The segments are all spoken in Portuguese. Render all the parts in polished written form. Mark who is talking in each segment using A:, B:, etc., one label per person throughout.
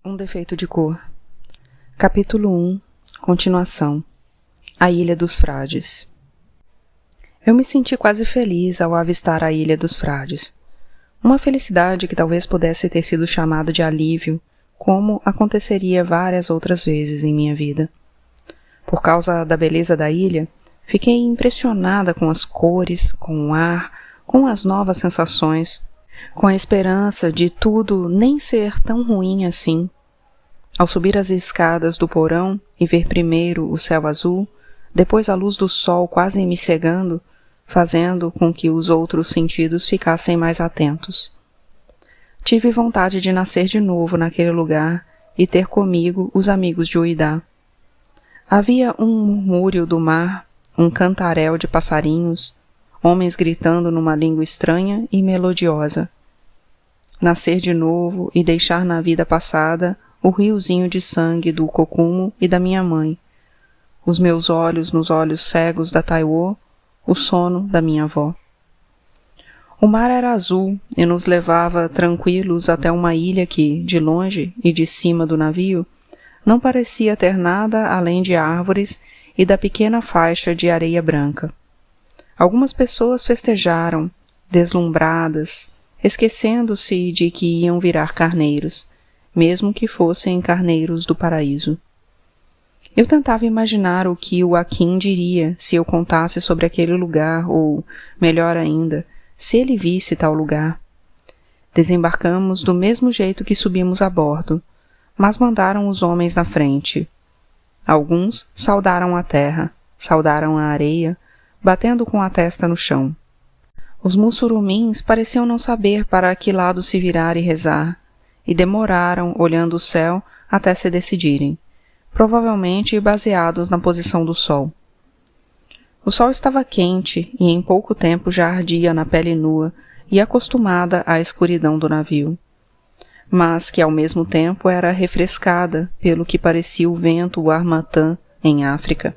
A: Um defeito de cor. Capítulo 1. Continuação. A Ilha dos Frades. Eu me senti quase feliz ao avistar a Ilha dos Frades. Uma felicidade que talvez pudesse ter sido chamada de alívio, como aconteceria várias outras vezes em minha vida. Por causa da beleza da ilha, fiquei impressionada com as cores, com o ar, com as novas sensações, com a esperança de tudo nem ser tão ruim assim. Ao subir as escadas do porão e ver primeiro o céu azul, depois a luz do sol quase me cegando, fazendo com que os outros sentidos ficassem mais atentos. Tive vontade de nascer de novo naquele lugar e ter comigo os amigos de Uidá. Havia um murmúrio do mar, um cantaréu de passarinhos, homens gritando numa língua estranha e melodiosa. Nascer de novo e deixar na vida passada o riozinho de sangue do Kokumo e da minha mãe, os meus olhos nos olhos cegos da Taiwo, o sono da minha avó. O mar era azul e nos levava tranquilos até uma ilha que, de longe e de cima do navio, não parecia ter nada além de árvores e da pequena faixa de areia branca. Algumas pessoas festejaram, deslumbradas, esquecendo-se de que iam virar carneiros, mesmo que fossem carneiros do paraíso. Eu tentava imaginar o que o Akin diria se eu contasse sobre aquele lugar, ou, melhor ainda, se ele visse tal lugar. Desembarcamos do mesmo jeito que subimos a bordo, mas mandaram os homens na frente. Alguns saudaram a terra, saudaram a areia, batendo com a testa no chão. Os mussurumins pareciam não saber para que lado se virar e rezar, e demoraram, olhando o céu, até se decidirem, provavelmente baseados na posição do sol. O sol estava quente e em pouco tempo já ardia na pele nua e acostumada à escuridão do navio, mas que ao mesmo tempo era refrescada pelo que parecia o vento Harmattan em África.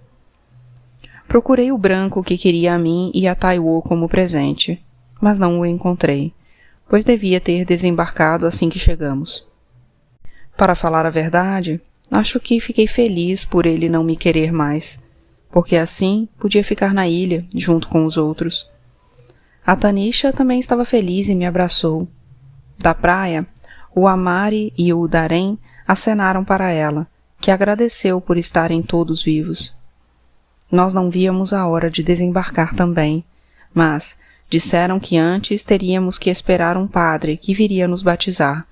A: Procurei o branco que queria a mim e a Taiwo como presente, mas não o encontrei, pois devia ter desembarcado assim que chegamos. Para falar a verdade, acho que fiquei feliz por ele não me querer mais, porque assim podia ficar na ilha, junto com os outros. A Tanisha também estava feliz e me abraçou. Da praia, o Amari e o Darém acenaram para ela, que agradeceu por estarem todos vivos. Nós não víamos a hora de desembarcar também, mas disseram que antes teríamos que esperar um padre que viria nos batizar,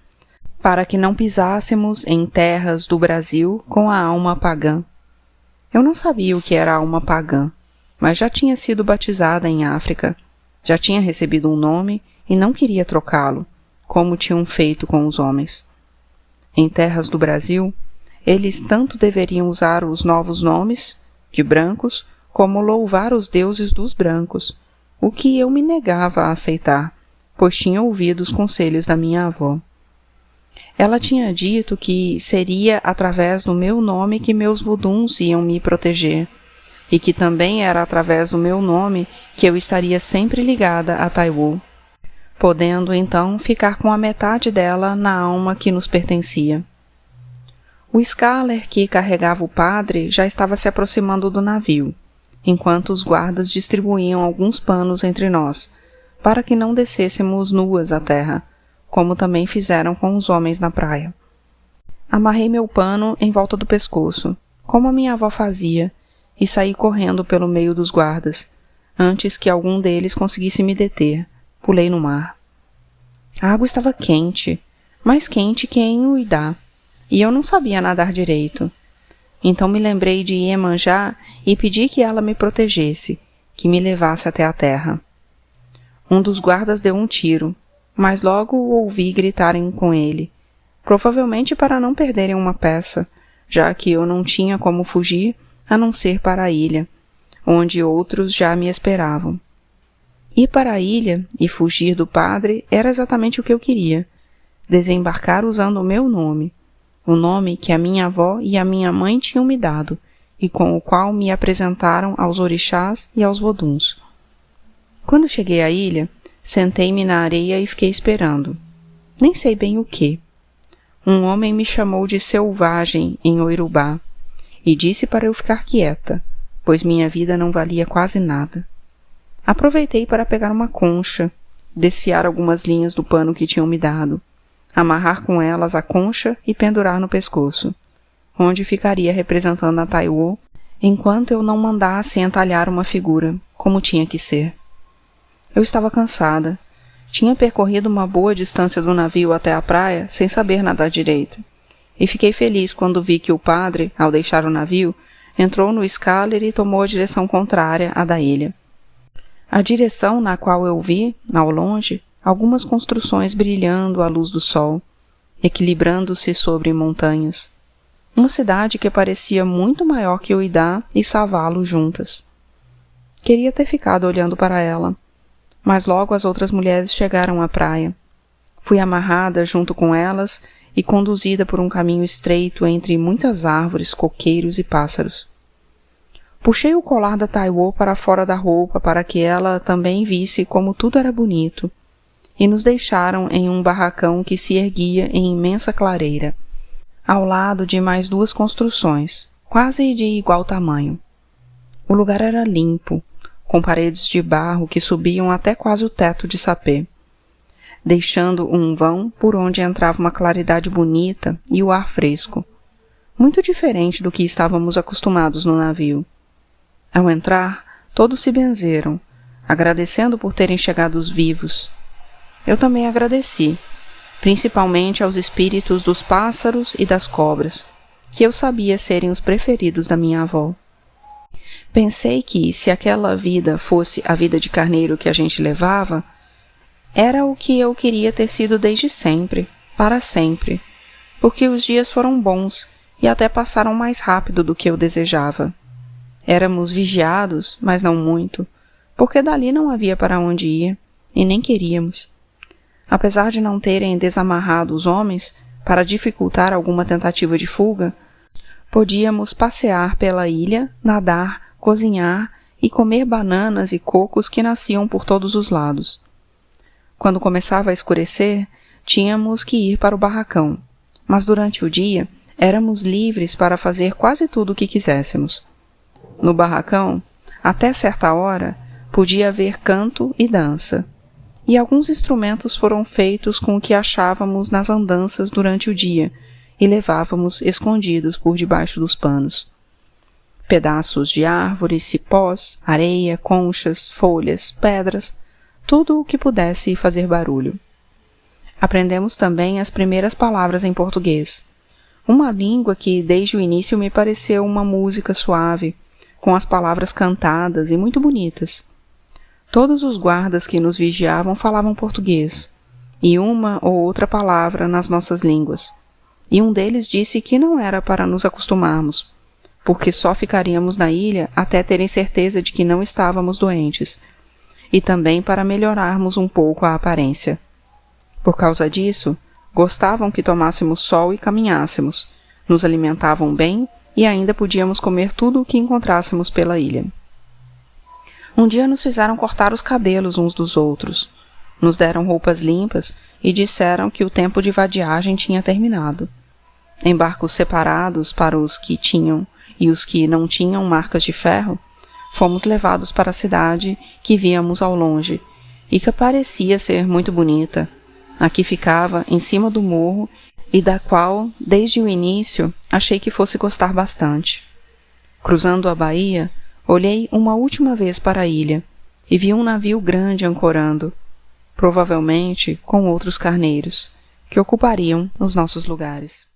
A: para que não pisássemos em terras do Brasil com a alma pagã. Eu não sabia o que era alma pagã, mas já tinha sido batizada em África, já tinha recebido um nome e não queria trocá-lo, como tinham feito com os homens. Em terras do Brasil, eles tanto deveriam usar os novos nomes, de brancos, como louvar os deuses dos brancos, o que eu me negava a aceitar, pois tinha ouvido os conselhos da minha avó. Ela tinha dito que seria através do meu nome que meus voduns iam me proteger, e que também era através do meu nome que eu estaria sempre ligada a Taiwo, podendo então ficar com a metade dela na alma que nos pertencia. O Scaler que carregava o padre já estava se aproximando do navio, enquanto os guardas distribuíam alguns panos entre nós, para que não descêssemos nuas à terra, como também fizeram com os homens na praia. Amarrei meu pano em volta do pescoço, como a minha avó fazia, e saí correndo pelo meio dos guardas, antes que algum deles conseguisse me deter. Pulei no mar. A água estava quente, mais quente que em Uidá, e eu não sabia nadar direito. Então me lembrei de Iemanjá e pedi que ela me protegesse, que me levasse até a terra. Um dos guardas deu um tiro, mas logo ouvi gritarem com ele, provavelmente para não perderem uma peça, já que eu não tinha como fugir a não ser para a ilha, onde outros já me esperavam. Ir para a ilha e fugir do padre era exatamente o que eu queria, desembarcar usando o meu nome, o nome que a minha avó e a minha mãe tinham me dado, e com o qual me apresentaram aos orixás e aos voduns. Quando cheguei à ilha, sentei-me na areia e fiquei esperando. Nem sei bem o quê. um homem me chamou de selvagem em Oirubá e disse para eu ficar quieta, pois minha vida não valia quase nada. Aproveitei para pegar uma concha, desfiar algumas linhas do pano que tinham me dado, amarrar com elas a concha e pendurar no pescoço, onde ficaria representando a Taiwo, enquanto eu não mandasse entalhar uma figura, como tinha que ser. Eu estava cansada. Tinha percorrido uma boa distância do navio até a praia sem saber nadar direito, e fiquei feliz quando vi que o padre, ao deixar o navio, entrou no escaler e tomou a direção contrária à da ilha. A direção na qual eu vi, ao longe, algumas construções brilhando à luz do sol, equilibrando-se sobre montanhas. Uma cidade que parecia muito maior que Uidá e Savalo juntas. Queria ter ficado olhando para ela, mas logo as outras mulheres chegaram à praia. Fui amarrada junto com elas e conduzida por um caminho estreito entre muitas árvores, coqueiros e pássaros. Puxei o colar da Taiwo para fora da roupa para que ela também visse como tudo era bonito, e nos deixaram em um barracão que se erguia em imensa clareira, ao lado de mais 2 construções, quase de igual tamanho. O lugar era limpo, com paredes de barro que subiam até quase o teto de sapê, deixando um vão por onde entrava uma claridade bonita e o ar fresco, muito diferente do que estávamos acostumados no navio. Ao entrar, todos se benzeram, agradecendo por terem chegado vivos. Eu também agradeci, principalmente aos espíritos dos pássaros e das cobras, que eu sabia serem os preferidos da minha avó. Pensei que, se aquela vida fosse a vida de carneiro que a gente levava, era o que eu queria ter sido desde sempre, para sempre, porque os dias foram bons e até passaram mais rápido do que eu desejava. Éramos vigiados, mas não muito, porque dali não havia para onde ir, e nem queríamos. Apesar de não terem desamarrado os homens, para dificultar alguma tentativa de fuga, podíamos passear pela ilha, nadar, cozinhar e comer bananas e cocos que nasciam por todos os lados. Quando começava a escurecer, tínhamos que ir para o barracão, mas durante o dia éramos livres para fazer quase tudo o que quiséssemos. No barracão, até certa hora, podia haver canto e dança, e alguns instrumentos foram feitos com o que achávamos nas andanças durante o dia e levávamos escondidos por debaixo dos panos. Pedaços de árvores, cipós, areia, conchas, folhas, pedras, tudo o que pudesse fazer barulho. Aprendemos também as primeiras palavras em português, uma língua que desde o início me pareceu uma música suave, com as palavras cantadas e muito bonitas. Todos os guardas que nos vigiavam falavam português, e uma ou outra palavra nas nossas línguas, e um deles disse que não era para nos acostumarmos, porque só ficaríamos na ilha até terem certeza de que não estávamos doentes, e também para melhorarmos um pouco a aparência. Por causa disso, gostavam que tomássemos sol e caminhássemos, nos alimentavam bem e ainda podíamos comer tudo o que encontrássemos pela ilha. Um dia nos fizeram cortar os cabelos uns dos outros, nos deram roupas limpas e disseram que o tempo de vadiagem tinha terminado. Em barcos separados para os que tinham e os que não tinham marcas de ferro, fomos levados para a cidade que víamos ao longe e que parecia ser muito bonita. Aqui ficava em cima do morro e da qual, desde o início, achei que fosse gostar bastante. Cruzando a baía, olhei uma última vez para a ilha e vi um navio grande ancorando, provavelmente com outros carneiros, que ocupariam os nossos lugares.